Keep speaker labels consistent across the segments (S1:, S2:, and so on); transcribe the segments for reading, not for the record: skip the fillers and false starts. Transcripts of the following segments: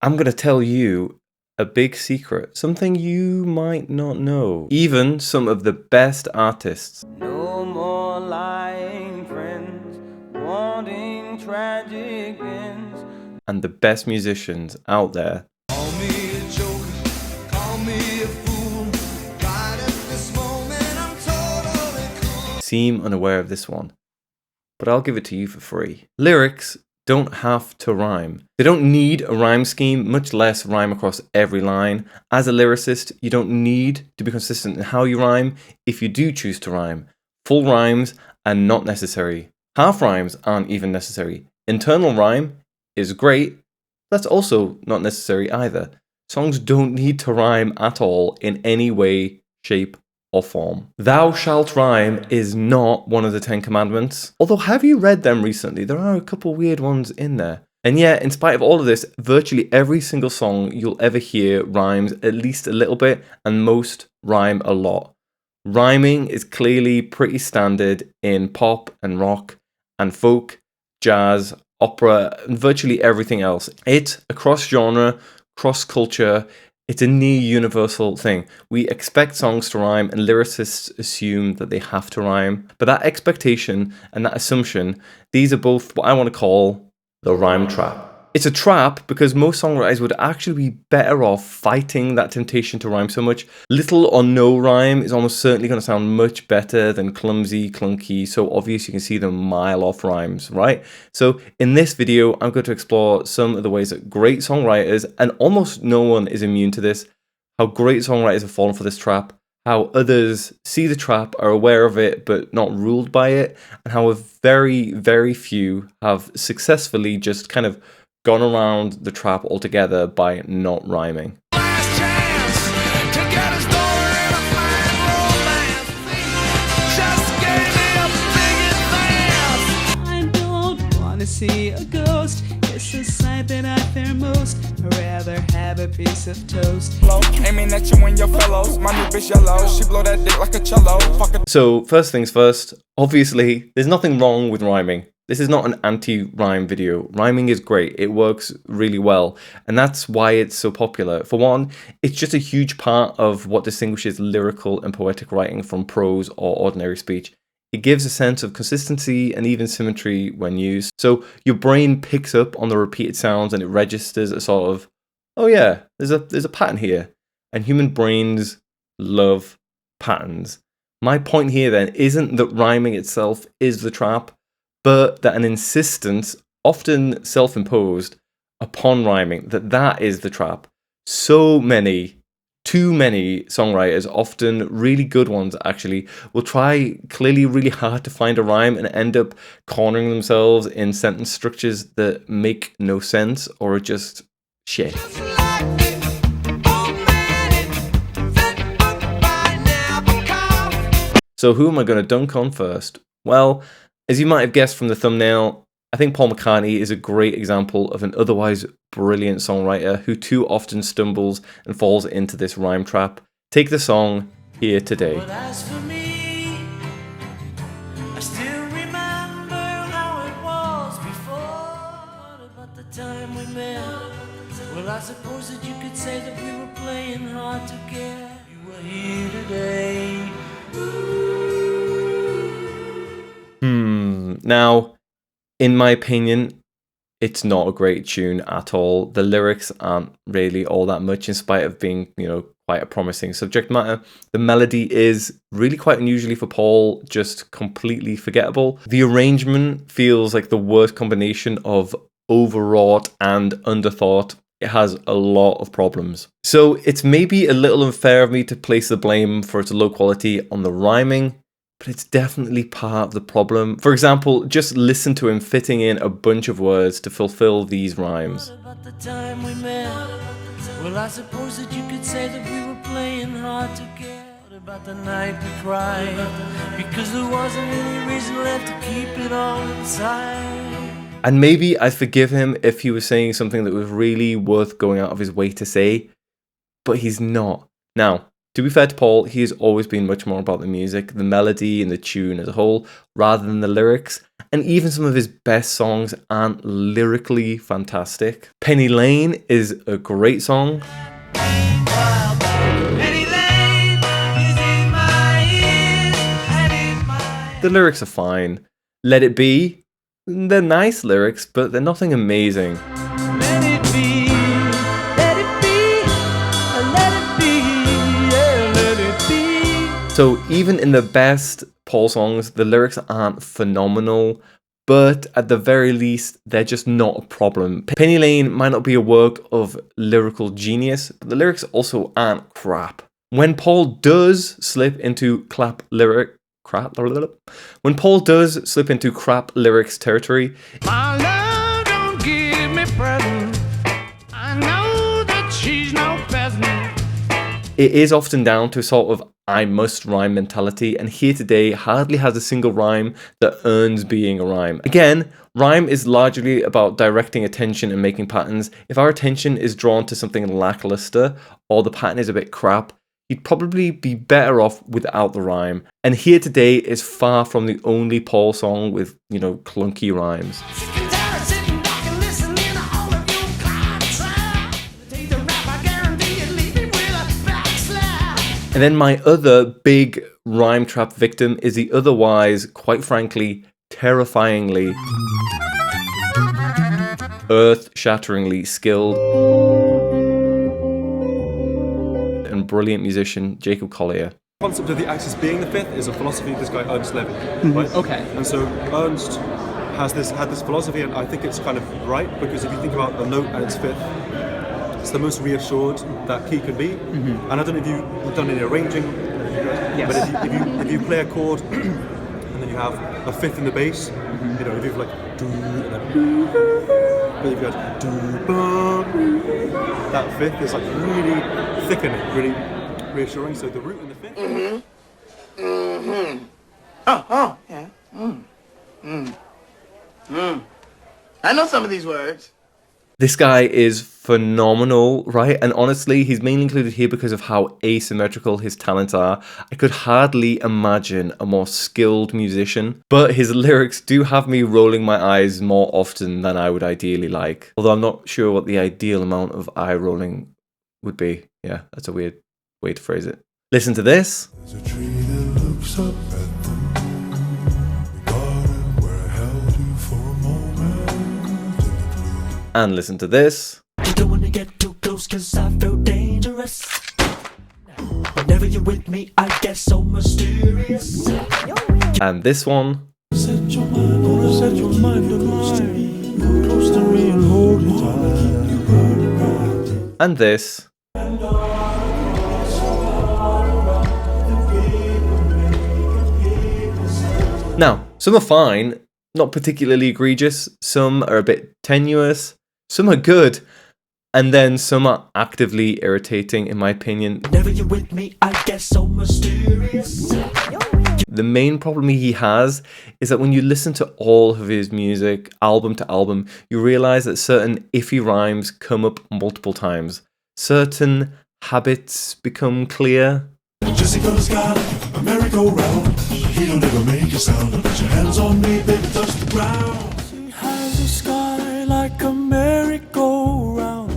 S1: I'm going to tell you a big secret, something you might not know. Even some of the best artists.
S2: No more lying friends, wanting tragic ends.
S1: And the best musicians out there.
S3: Call me a joker, call me a fool. Right at this moment, I'm totally cool.
S1: Seem unaware of this one, but I'll give it to you for free. Lyrics don't have to rhyme. They don't need a rhyme scheme, much less rhyme across every line. As a lyricist, you don't need to be consistent in how you rhyme if you do choose to rhyme. Full rhymes are not necessary. Half rhymes aren't even necessary. Internal rhyme is great. That's also not necessary either. Songs don't need to rhyme at all in any way, shape, or form. Thou shalt rhyme is not one of the 10 commandments. Although, have you read them recently? There are a couple weird ones in there. And yet, in spite of all of this, virtually every single song you'll ever hear rhymes at least a little bit, and most rhyme a lot. Rhyming is clearly pretty standard in pop and rock and folk, jazz, opera, and virtually everything else. It's a cross-genre, cross-culture. It's a near universal thing. We expect songs to rhyme, and lyricists assume that they have to rhyme. But that expectation and that assumption, these are both what I want to call the rhyme trap. It's a trap because most songwriters would actually be better off fighting that temptation to rhyme so much. Little or no rhyme is almost certainly going to sound much better than clumsy, clunky, so obvious you can see them mile off rhymes, right? So in this video, I'm going to explore some of the ways that great songwriters, and almost no one is immune to this, how great songwriters have fallen for this trap, how others see the trap, are aware of it, but not ruled by it, and how a very, very few have successfully just kind of gone around the trap altogether by not rhyming.
S3: Last chance to get a story in a fine romance. Just gave me a big advance.
S4: I don't wanna see a ghost. It's the sight that I fear most. I'd rather have a piece of toast.
S5: Aiming at you and your fellows. My new bitch yellow. She blow that dick like a cello.
S1: So first things first, obviously there's nothing wrong with rhyming. This is not an anti-rhyme video. Rhyming is great. It works really well. And that's why it's so popular. For one, it's just a huge part of what distinguishes lyrical and poetic writing from prose or ordinary speech. It gives a sense of consistency and even symmetry when used. So your brain picks up on the repeated sounds and it registers a sort of, oh yeah, there's a pattern here. And human brains love patterns. My point here then isn't that rhyming itself is the trap, but that an insistence, often self-imposed, upon rhyming, that is the trap. So many, too many songwriters, often really good ones actually, will try clearly really hard to find a rhyme and end up cornering themselves in sentence structures that make no sense or are just shit. So who am I going to dunk on first? Well, as you might have guessed from the thumbnail, I think Paul McCartney is a great example of an otherwise brilliant songwriter who too often stumbles and falls into this rhyme trap. Take the song Here Today.
S2: But as for me, I still remember how it was before. What about the time we met? Well, I suppose that you could say that we were playing hard to get. You were here today.
S1: Now, in my opinion, it's not a great tune at all. The lyrics aren't really all that much in spite of being, quite a promising subject matter. The melody is really quite unusually for Paul, just completely forgettable. The arrangement feels like the worst combination of overwrought and underthought. It has a lot of problems. So it's maybe a little unfair of me to place the blame for its low quality on the rhyming, but it's definitely part of the problem. For example, just listen to him fitting in a bunch of words to fulfill these rhymes.
S2: What about the time we met? Well, I suppose that you could say that we were playing hard to get. What about the night we cried? Because there wasn't any reason left to keep it all inside.
S1: And maybe I'd forgive him if he was saying something that was really worth going out of his way to say, but he's not. Now, To be fair to Paul, he has always been much more about the music, the melody and the tune as a whole, rather than the lyrics. And even some of his best songs aren't lyrically fantastic. Penny Lane is a great song.
S2: Penny Lane is in my ears and in my...
S1: The lyrics are fine. Let It Be, they're nice lyrics, but they're nothing amazing.
S2: Let it be, let it be, let it be, yeah, let it be.
S1: So even in the best Paul songs, the lyrics aren't phenomenal, but at the very least, they're just not a problem. Penny Lane might not be a work of lyrical genius, but the lyrics also aren't crap. When Paul does slip into crap lyrics territory,
S3: My love don't give me presents. I know that she's no peasant.
S1: it is often down to a sort of I must rhyme mentality, and Here Today hardly has a single rhyme that earns being a rhyme. Again, rhyme is largely about directing attention and making patterns. If our attention is drawn to something lackluster or the pattern is a bit crap, you'd probably be better off without the rhyme. And Here Today is far from the only Paul song with, clunky rhymes.
S2: Sitting back and listening to all of you clown sound. Take the rap, I guarantee you leave me with a backslap.
S1: And then my other big rhyme trap victim is the otherwise, quite frankly, terrifyingly, earth-shatteringly skilled and brilliant musician Jacob Collier.
S6: The concept of the axis being the fifth is a philosophy of this guy Ernst Levy, right?
S7: Okay.
S6: And so Ernst had this philosophy, and I think it's kind of right, because if you think about a note and its fifth, it's the most reassured that key can be. And I don't know if you've done any arranging,
S7: Yes.
S6: but if you play a chord and then you have a fifth in the bass, if you've like do and then but if you go do ba, that fifth is like really thickening, really reassuring. So the root and the fifth.
S8: Oh, yeah. I know some of these words.
S1: This guy is phenomenal, right? And honestly, he's mainly included here because of how asymmetrical his talents are. I could hardly imagine a more skilled musician, but his lyrics do have me rolling my eyes more often than I would ideally like. Although I'm not sure what the ideal amount of eye rolling would be. Yeah, that's a weird way to phrase it. Listen to this.
S9: There's a tree that looks up at the moon. The garden where I held you for a moment in the blue.
S1: And listen to this.
S2: You don't wanna get too close cause I feel dangerous. Whenever you're with me, I get so mysterious.
S1: And this one.
S9: Set your mind, gonna set your mind on mine. Come close to me and hold you tight.
S1: And this. Now, some are fine, not particularly egregious, some are a bit tenuous, some are good, and then some are actively irritating, in my opinion.
S2: Whenever you're with me, I get so mysterious.
S1: The main problem he has is that when you listen to all of his music, album to album, you realize that certain iffy rhymes come up multiple times. Certain habits become clear.
S9: Jessica's got a merry-go-round. He don't ever make a sound. Put your hands on me, baby, touch the ground.
S2: She has a sky like a merry-go-round,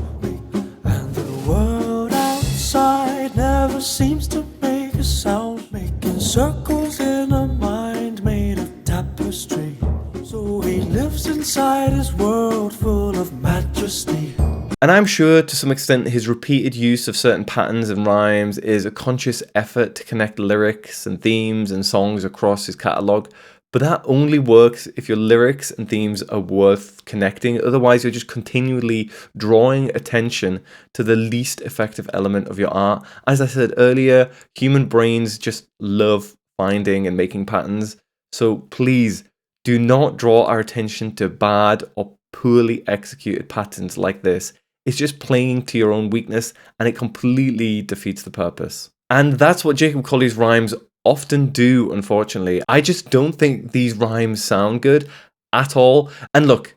S2: and the world outside never seems to make a sound, making circles in a mind made of tapestry. So he lives inside his world full of majesty.
S1: And I'm sure to some extent his repeated use of certain patterns and rhymes is a conscious effort to connect lyrics and themes and songs across his catalogue, but that only works if your lyrics and themes are worth connecting. Otherwise, you're just continually drawing attention to the least effective element of your art. As I said earlier, human brains just love finding and making patterns. So please do not draw our attention to bad or poorly executed patterns like this. It's just playing to your own weakness, and it completely defeats the purpose. And that's what Jacob Collier's rhymes often do, unfortunately. I just don't think these rhymes sound good at all. And look,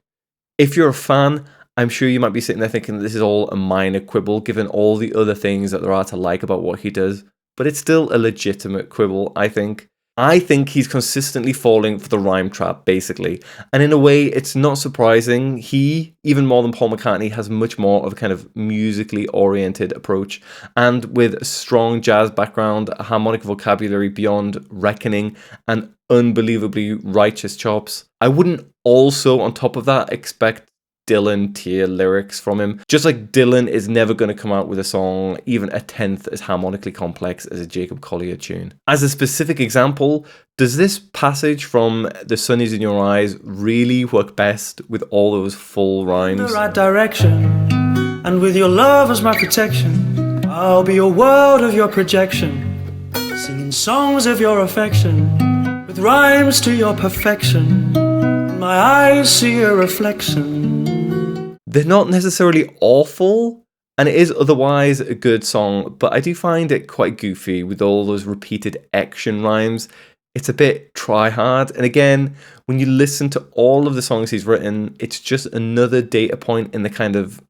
S1: if you're a fan, I'm sure you might be sitting there thinking this is all a minor quibble, given all the other things that there are to like about what he does. but it's still a legitimate quibble, I think. I think he's consistently falling for the rhyme trap, basically. And in a way, it's not surprising. He, even more than Paul McCartney, has much more of a kind of musically oriented approach. And with a strong jazz background, a harmonic vocabulary beyond reckoning, and unbelievably righteous chops. I wouldn't also, on top of that, expect Dylan tier lyrics from him. Just like Dylan is never going to come out with a song even a tenth as harmonically complex as a Jacob Collier tune. As a specific example, does this passage from The Sun Is In Your Eyes really work best with all those full rhymes?
S2: In the right direction, and with your love as my protection, I'll be a world of your projection, singing songs of your affection, with rhymes to your perfection. My eyes see a reflection.
S1: They're not necessarily awful, and it is otherwise a good song, but I do find it quite goofy with all those repeated action rhymes. It's a bit try hard, and again, when you listen to all of the songs he's written, it's just another data point in the kind of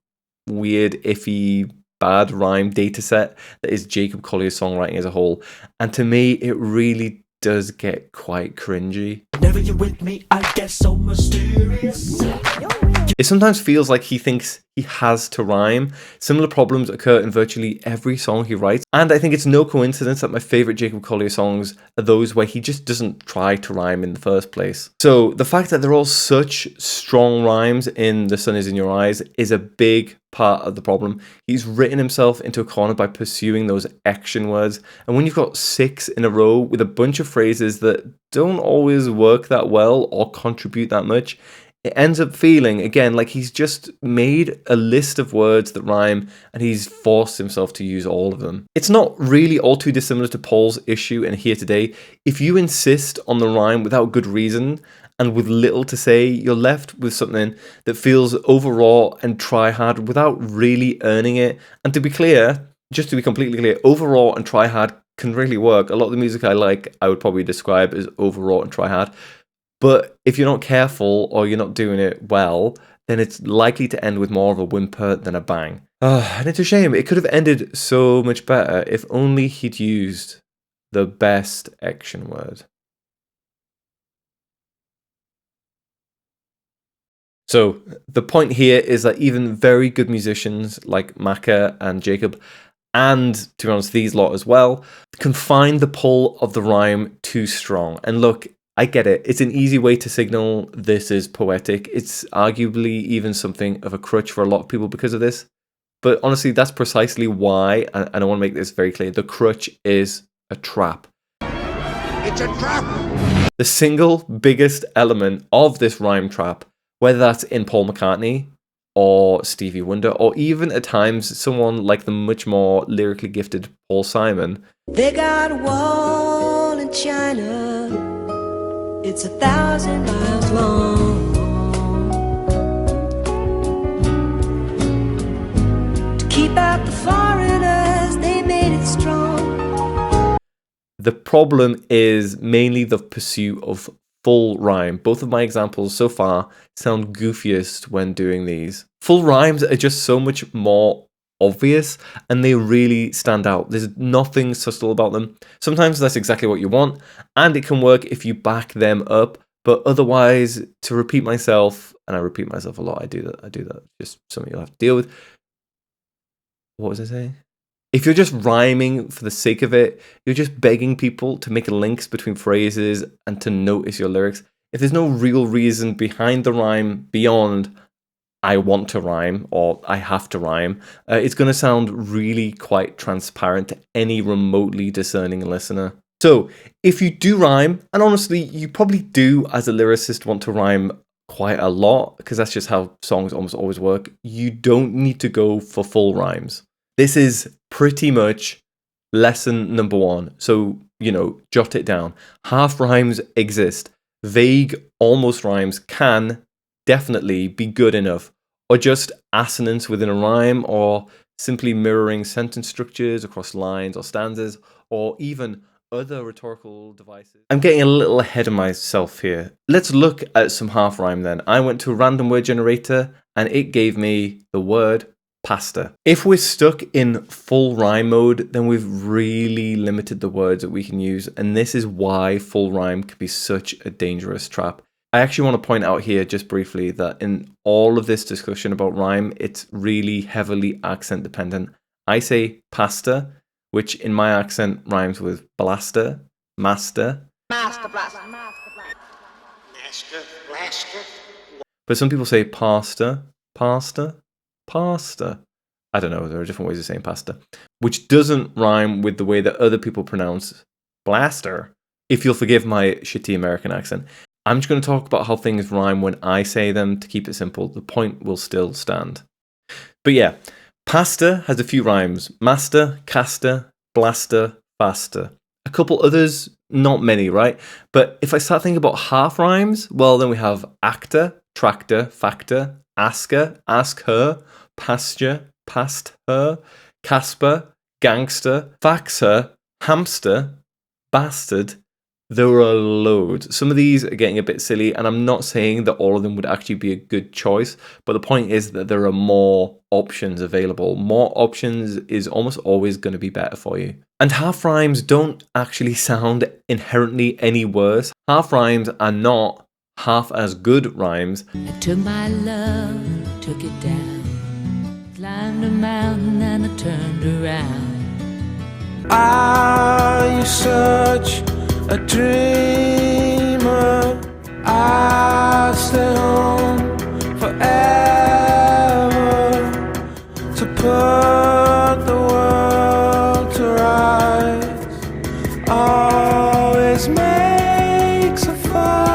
S1: weird, iffy, bad rhyme data set that is Jacob Collier's songwriting as a whole. And to me, it really does get quite cringy.
S2: Whenever you're with me, I get so mysterious.
S1: It sometimes feels like he thinks he has to rhyme. Similar problems occur in virtually every song he writes, and I think it's no coincidence that my favourite Jacob Collier songs are those where he just doesn't try to rhyme in the first place. So the fact that they're all such strong rhymes in The Sun Is In Your Eyes is a big part of the problem. He's written himself into a corner by pursuing those action words, and when you've got 6 in a row with a bunch of phrases that don't always work that well or contribute that much, it ends up feeling, again, like he's just made a list of words that rhyme and he's forced himself to use all of them. It's not really all too dissimilar to Paul's issue in Here Today. If you insist on the rhyme without good reason and with little to say, you're left with something that feels overwrought and try hard without really earning it. And to be clear, just to be completely clear, overwrought and try hard can really work. A lot of the music I like, I would probably describe as overwrought and try hard. But if you're not careful or you're not doing it well, then it's likely to end with more of a whimper than a bang. And it's a shame. It could have ended so much better if only he'd used the best action word. So the point here is that even very good musicians like Macca and Jacob, and to be honest, these lot as well, can find the pull of the rhyme too strong. And look, I get it. It's an easy way to signal this is poetic. It's arguably even something of a crutch for a lot of people because of this. But honestly, that's precisely why, and I want to make this very clear, the crutch is a trap.
S3: It's a trap!
S1: The single biggest element of this rhyme trap, whether that's in Paul McCartney or Stevie Wonder, or even at times someone like the much more lyrically gifted Paul Simon.
S7: They got a wall in China. It's 1,000 miles long. To keep out the foreigners, they made it strong.
S1: The problem is mainly the pursuit of full rhyme. Both of my examples so far sound goofiest when doing these. Full rhymes are just so much more obvious and they really stand out. There's nothing subtle about them. Sometimes that's exactly what you want and it can work if you back them up, but otherwise, to repeat myself, and I repeat myself a lot, I do that, just something you'll have to deal with. What was I saying? If you're just rhyming for the sake of it, you're just begging people to make links between phrases and to notice your lyrics. If there's no real reason behind the rhyme beyond I want to rhyme or I have to rhyme, it's going to sound really quite transparent to any remotely discerning listener. So if you do rhyme, and honestly, you probably do as a lyricist want to rhyme quite a lot, because that's just how songs almost always work, you don't need to go for full rhymes. This is pretty much lesson number 1. So, jot it down. Half rhymes exist. Vague, almost rhymes can definitely be good enough, or just assonance within a rhyme, or simply mirroring sentence structures across lines or stanzas, or even other rhetorical devices. I'm getting a little ahead of myself here. Let's look at some half rhyme then. I went to a random word generator and it gave me the word pasta. If we're stuck in full rhyme mode, then we've really limited the words that we can use, and this is why full rhyme can be such a dangerous trap. I actually want to point out here just briefly that in all of this discussion about rhyme, it's really heavily accent dependent. I say pasta, which in my accent rhymes with blaster, master.
S10: Master blaster. Blaster.
S1: But some people say pasta, pasta, pasta. I don't know, there are different ways of saying pasta, which doesn't rhyme with the way that other people pronounce blaster. If you'll forgive my shitty American accent. I'm just going to talk about how things rhyme when I say them to keep it simple. The point will still stand. But yeah, pasta has a few rhymes. Master, caster, blaster, faster. A couple others, not many, right? But if I start thinking about half rhymes, well, then we have actor, tractor, factor, asker, ask her, pasture, past her, Casper, gangster, fax her, hamster, bastard. There are loads. Some of these are getting a bit silly, and I'm not saying that all of them would actually be a good choice, but the point is that there are more options available. More options is almost always going to be better for you. And half rhymes don't actually sound inherently any worse. Half rhymes are not half as good rhymes.
S2: I took my love, took it down, climbed a mountain and I turned around.
S3: Are you such a dreamer? I'll stay home forever to put the world to rights. Always makes a fire.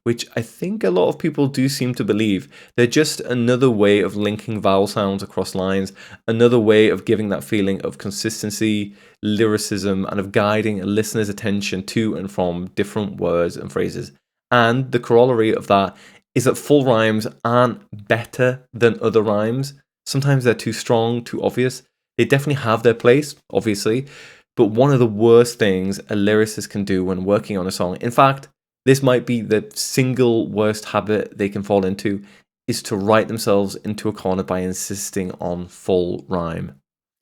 S1: Which I think a lot of people do seem to believe. They're just another way of linking vowel sounds across lines, another way of giving that feeling of consistency, lyricism, and of guiding a listener's attention to and from different words and phrases. And the corollary of that is that full rhymes aren't better than other rhymes. Sometimes they're too strong, too obvious. They definitely have their place, obviously, but one of the worst things a lyricist can do when working on a song, in fact, this might be the single worst habit they can fall into, is to write themselves into a corner by insisting on full rhyme.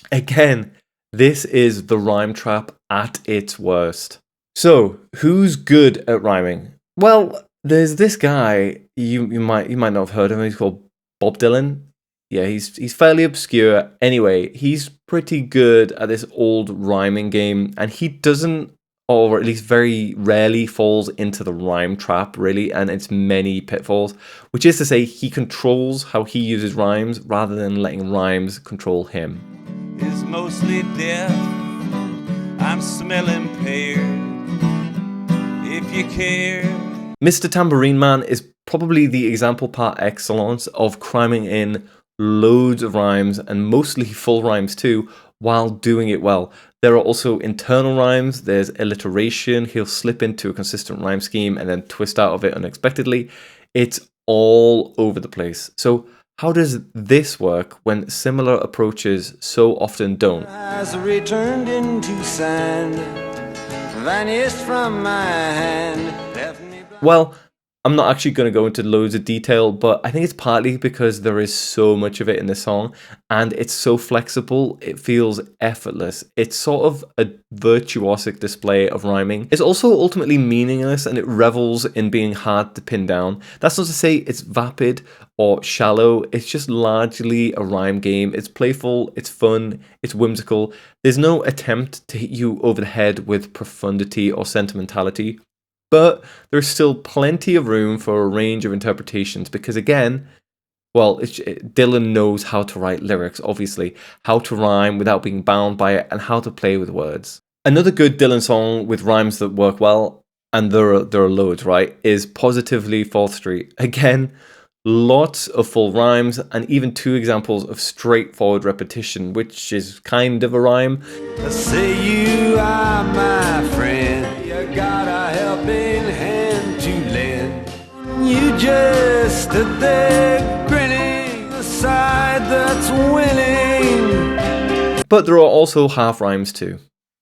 S1: Again, this is the rhyme trap at its worst. So, who's good at rhyming? Well, there's this guy, you might not have heard of him, he's called Bob Dylan. Yeah, he's fairly obscure. Anyway, he's pretty good at this old rhyming game, and he doesn't, or at least very rarely, falls into the rhyme trap, really, and its many pitfalls, which is to say he controls how he uses rhymes rather than letting rhymes control him.
S11: Is mostly death. I'm smelling pear. If you care.
S1: Mr. Tambourine Man is probably the example par excellence of cramming in loads of rhymes, and mostly full rhymes too, while doing it well. There are also internal rhymes, there's alliteration, he'll slip into a consistent rhyme scheme and then twist out of it unexpectedly. It's all over the place. So how does this work when similar approaches so often don't?
S3: Has returned into sand, vanished from my hand.
S1: Well, I'm not actually going to go into loads of detail, but I think it's partly because there is so much of it in this song, and it's so flexible, it feels effortless. It's sort of a virtuosic display of rhyming. It's also ultimately meaningless, and it revels in being hard to pin down. That's not to say it's vapid or shallow, it's just largely a rhyme game. It's playful, it's fun, it's whimsical. There's no attempt to hit you over the head with profundity or sentimentality. But there's still plenty of room for a range of interpretations because, again, well, Dylan knows how to write lyrics, obviously, how to rhyme without being bound by it, and how to play with words. Another good Dylan song with rhymes that work well, and there are loads, right, is Positively 4th Street. Again, lots of full rhymes, and even 2 examples of straightforward repetition, which is kind of a rhyme.
S3: Say you are my friend, you got a helping hand to lend. You just stood there grinning, the side that's winning.
S1: But there are also half rhymes too.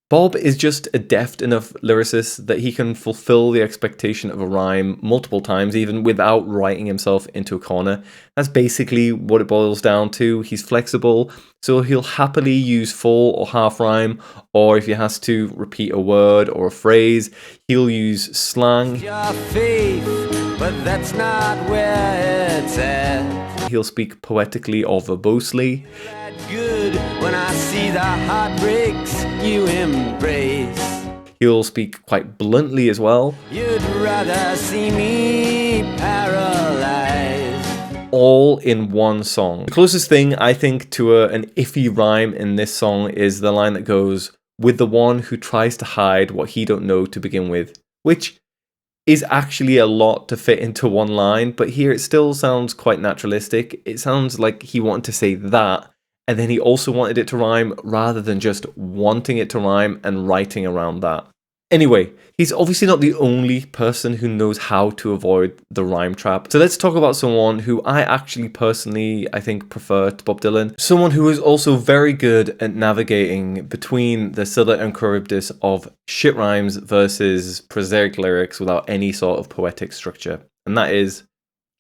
S1: Bob is just a deft enough lyricist that he can fulfill the expectation of a rhyme multiple times, even without writing himself into a corner. That's basically what it boils down to. He's flexible, so he'll happily use full or half rhyme, or if he has to repeat a word or a phrase, he'll use slang.
S3: Your faith, but that's not where it's at.
S1: He'll speak poetically or verbosely.
S3: Good when I see the heartbreaks you embrace.
S1: He'll speak quite bluntly as well.
S3: You'd rather see me paralyzed.
S1: All in one song. The closest thing I think to an iffy rhyme in this song is the line that goes, "with the one who tries to hide what he don't know to begin with," which is actually a lot to fit into one line, but here it still sounds quite naturalistic. It sounds like he wanted to say that, and then he also wanted it to rhyme rather than just wanting it to rhyme and writing around that. Anyway, he's obviously not the only person who knows how to avoid the rhyme trap. So let's talk about someone who I actually personally, I think, prefer to Bob Dylan. Someone who is also very good at navigating between the Scylla and Charybdis of shit rhymes versus prosaic lyrics without any sort of poetic structure. And that is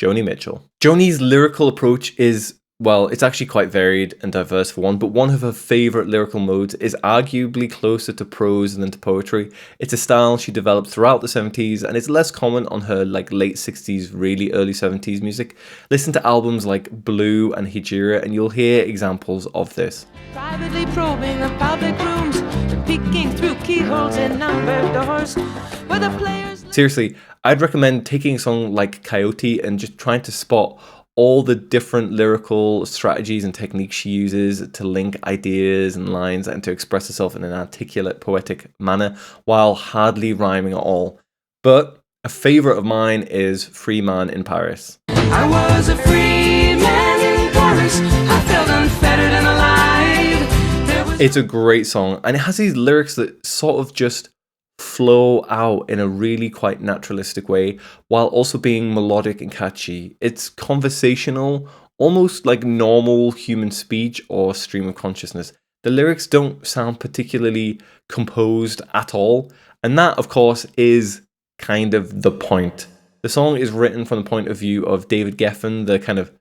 S1: Joni Mitchell. Joni's lyrical approach is, well, it's actually quite varied and diverse for one, but one of her favourite lyrical modes is arguably closer to prose than to poetry. It's a style she developed throughout the 70s, and it's less common on her late 60s, really early 70s music. Listen to albums like Blue and Hijira, and you'll hear examples of this.
S2: Privately probing the public rooms, peeking through keyholes in numbered doors, where the players...
S1: Seriously, I'd recommend taking a song like Coyote and just trying to spot all the different lyrical strategies and techniques she uses to link ideas and lines and to express herself in an articulate, poetic manner while hardly rhyming at all. But a favourite of mine is Free Man in Paris.
S2: I was a free man in Paris, I felt unfettered and alive.
S1: It's a great song, and it has these lyrics that sort of just flow out in a really quite naturalistic way while also being melodic and catchy. It's conversational, almost like normal human speech or stream of consciousness. The lyrics don't sound particularly composed at all, and that, of course, is kind of the point. The song is written from the point of view of David Geffen, the kind of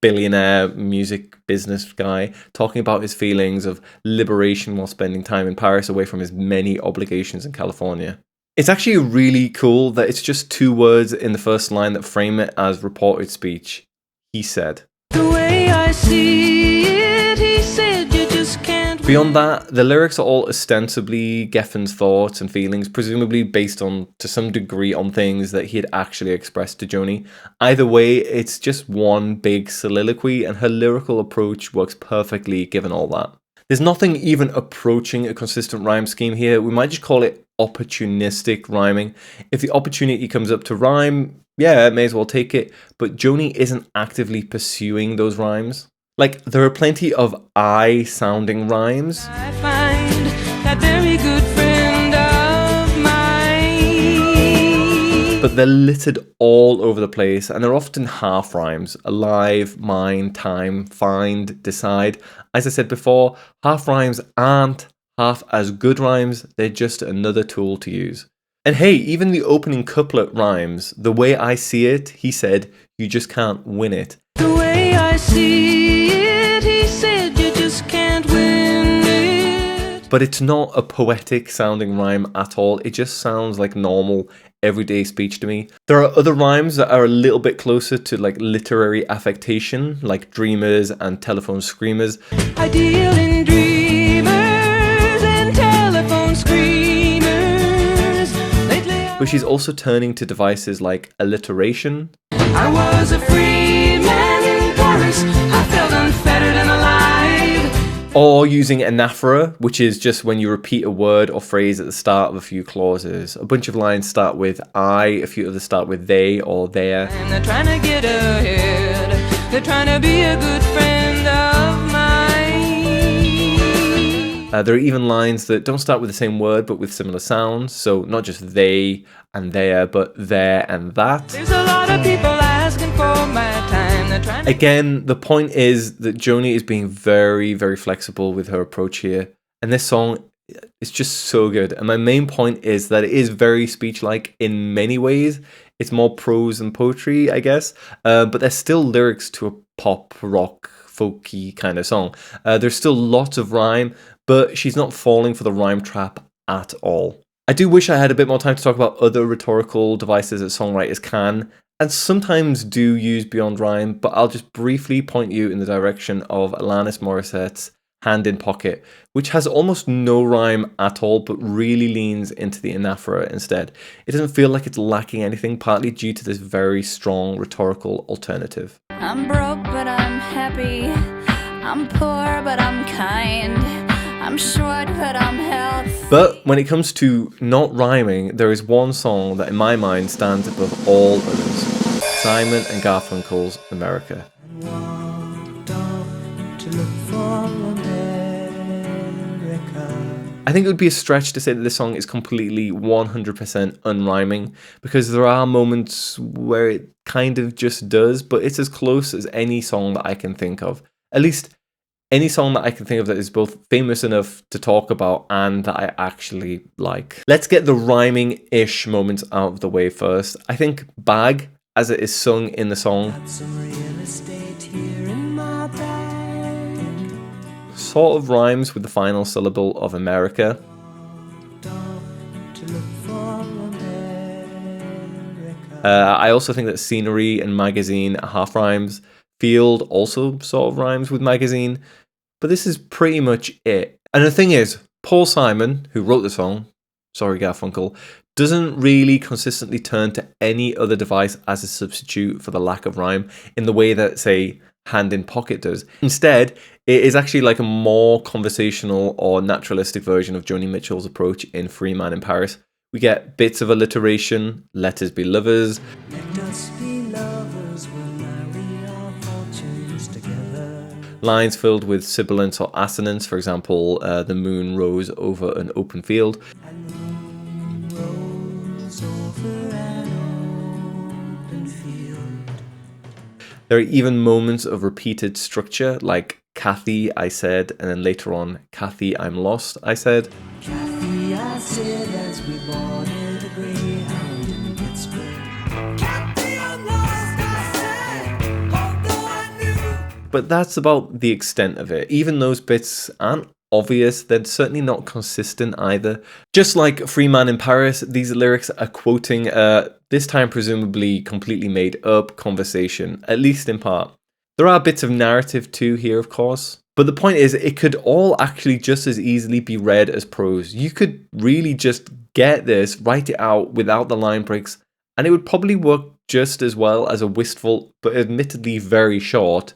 S1: billionaire music business guy, talking about his feelings of liberation while spending time in Paris away from his many obligations in California. It's actually really cool that it's just two words in the first line that frame it as reported speech. He said.
S2: The way I see it, he said, you just can't...
S1: Beyond that, the lyrics are all ostensibly Geffen's thoughts and feelings, presumably based on, to some degree, on things that he had actually expressed to Joni. Either way, it's just one big soliloquy, and her lyrical approach works perfectly given all that. There's nothing even approaching a consistent rhyme scheme here. We might just call it opportunistic rhyming. If the opportunity comes up to rhyme, yeah, may as well take it, but Joni isn't actively pursuing those rhymes. Like, there are plenty of I-sounding rhymes.
S2: I find that very good friend of mine.
S1: But they're littered all over the place, and they're often half rhymes. Alive, mine, time, find, decide. As I said before, half rhymes aren't half as good rhymes, they're just another tool to use. And hey, even the opening couplet rhymes. The way I see it, he said, you just can't win it.
S2: The way I see it, he said, you just can't win it.
S1: But it's not a poetic sounding rhyme at all. It just sounds like normal, everyday speech to me. There are other rhymes that are a little bit closer to like literary affectation, like Dreamers and Telephone Screamers.
S2: I deal in dreamers and telephone screamers. Lately
S1: But she's also turning to devices like alliteration.
S2: I was a free man in Paris, I felt unfettered and alive.
S1: Or using anaphora, which is just when you repeat a word or phrase at the start of a few clauses. A bunch of lines start with I, a few others start with they or their.
S2: And they're trying to get ahead, they're trying to be a good friend of mine.
S1: There are even lines that don't start with the same word but with similar sounds. So not just they and their, but there and that.
S2: There's a lot of people asking for my time. They're trying to...
S1: Again, the point is that Joni is being very, very flexible with her approach here. And this song It's just so good. And my main point is that it is very speech-like in many ways. It's more prose and poetry, I guess. But there's still lyrics to a pop, rock, folky kind of song. There's still lots of rhyme, but she's not falling for the rhyme trap at all. I do wish I had a bit more time to talk about other rhetorical devices that songwriters can and sometimes do use beyond rhyme, but I'll just briefly point you in the direction of Alanis Morissette's Hand in Pocket, which has almost no rhyme at all, but really leans into the anaphora instead. It doesn't feel like it's lacking anything, partly due to this very strong rhetorical alternative.
S10: I'm broke, but I'm happy. I'm poor, but I'm kind. I'm short, but I'm healthy.
S1: But when it comes to not rhyming, there is one song that in my mind stands above all others. Simon and Garfunkel's America. I think it would be a stretch to say that this song is completely 100% unrhyming, because there are moments where it kind of just does, but it's as close as any song that I can think of. At least any song that I can think of that is both famous enough to talk about and that I actually like. Let's get the rhyming-ish moments out of the way first. I think Bag, as it is sung in the song, sort of rhymes with the final syllable of America. I also think that Scenery and Magazine are half rhymes. Field also sort of rhymes with magazine. But this is pretty much it. And the thing is, Paul Simon, who wrote the song, sorry Garfunkel, doesn't really consistently turn to any other device as a substitute for the lack of rhyme in the way that, say, Hand in Pocket does. Instead, it is actually like a more conversational or naturalistic version of Joni Mitchell's approach in Free Man in Paris. We get bits of alliteration, let us be lovers.
S2: Let us be lovers, we'll marry our fortunes together.
S1: Lines filled with sibilants or assonance, for example, the moon rose over an open field.
S2: And the moon rose over an open field.
S1: There are even moments of repeated structure, like Kathy, I said, and then later on, Kathy, I'm lost, I said.
S2: Kathy, I said, as we boarded a Greyhound in Pittsburgh. Kathy, I'm lost, I said, although I knew.
S1: But that's about the extent of it. Even those bits aren't obvious, they're certainly not consistent either. Just like Free Man in Paris, these lyrics are quoting this time presumably completely made up conversation, at least in part. There are bits of narrative too here, of course. But the point is, it could all actually just as easily be read as prose. You could really just get this, write it out without the line breaks, and it would probably work just as well as a wistful, but admittedly very short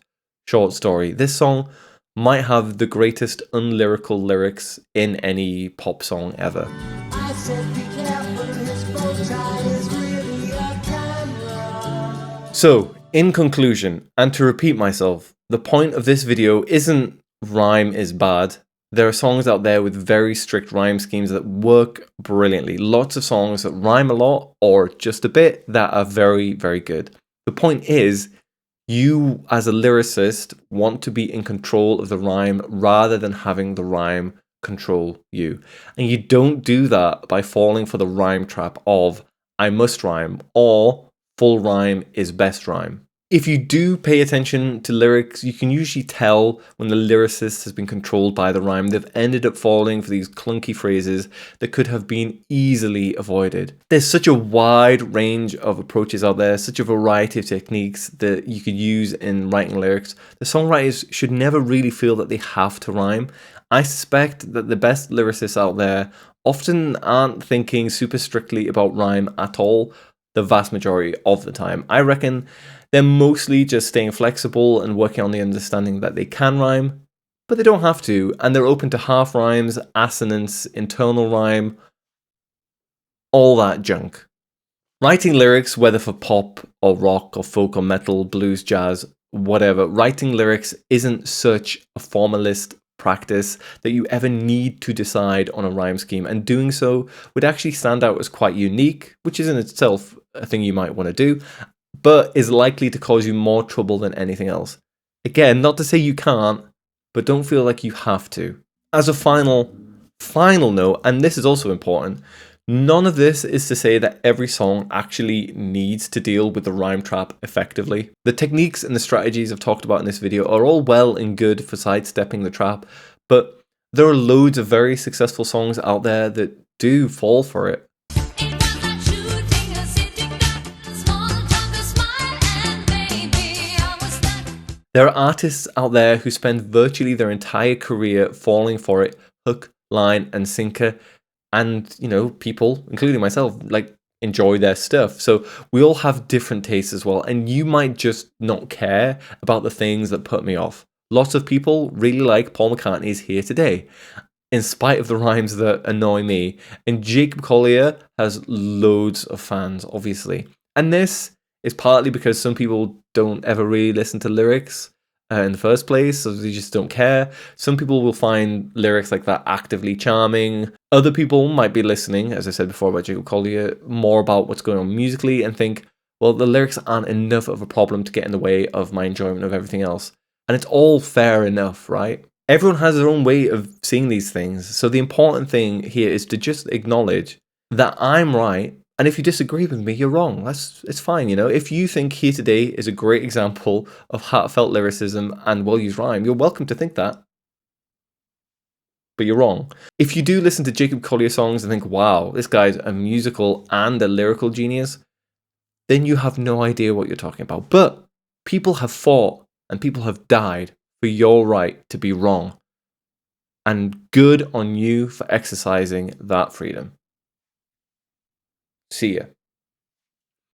S1: story. This song might have the greatest unlyrical lyrics in any pop song ever.
S2: I said, be careful, his bow tie is really a camera.
S1: So, in conclusion, and to repeat myself, the point of this video isn't rhyme is bad. There are songs out there with very strict rhyme schemes that work brilliantly. Lots of songs that rhyme a lot or just a bit that are very, very good. The point is, you as a lyricist want to be in control of the rhyme rather than having the rhyme control you. And you don't do that by falling for the rhyme trap of I must rhyme or full rhyme is best rhyme. If you do pay attention to lyrics, you can usually tell when the lyricist has been controlled by the rhyme. They've ended up falling for these clunky phrases that could have been easily avoided. There's such a wide range of approaches out there, such a variety of techniques that you could use in writing lyrics. The songwriters should never really feel that they have to rhyme. I suspect that the best lyricists out there often aren't thinking super strictly about rhyme at all the vast majority of the time. I reckon they're mostly just staying flexible and working on the understanding that they can rhyme, but they don't have to, and they're open to half rhymes, assonance, internal rhyme, all that junk. Writing lyrics, whether for pop or rock or folk or metal, blues, jazz, whatever, writing lyrics isn't such a formalist practice that you ever need to decide on a rhyme scheme, and doing so would actually stand out as quite unique, which is in itself a thing you might want to do, but is likely to cause you more trouble than anything else. Again, not to say you can't, but don't feel like you have to. As a final Final note, and this is also important, none of this is to say that every song actually needs to deal with the rhyme trap effectively. The techniques and the strategies I've talked about in this video are all well and good for sidestepping the trap, but there are loads of very successful songs out there that do fall for it. There are artists out there who spend virtually their entire career falling for it, hook, line, and sinker. And, you know, people, including myself, like, enjoy their stuff. So we all have different tastes as well. And you might just not care about the things that put me off. Lots of people really like Paul McCartney's Here Today, in spite of the rhymes that annoy me. And Jacob Collier has loads of fans, obviously. And this is partly because some people don't ever really listen to lyrics in the first place, so they just don't care. Some people will find lyrics like that actively charming. Other people might be listening, as I said before about Jacob Collier, more about what's going on musically and think, well, the lyrics aren't enough of a problem to get in the way of my enjoyment of everything else. And it's all fair enough, right? Everyone has their own way of seeing these things. So the important thing here is to just acknowledge that I'm right. And if you disagree with me, you're wrong. It's fine, you know. If you think Here Today is a great example of heartfelt lyricism and well-used rhyme, you're welcome to think that. But you're wrong. If you do listen to Jacob Collier songs and think, wow, this guy's a musical and a lyrical genius, then you have no idea what you're talking about. But people have fought and people have died for your right to be wrong. And good on you for exercising that freedom. See ya.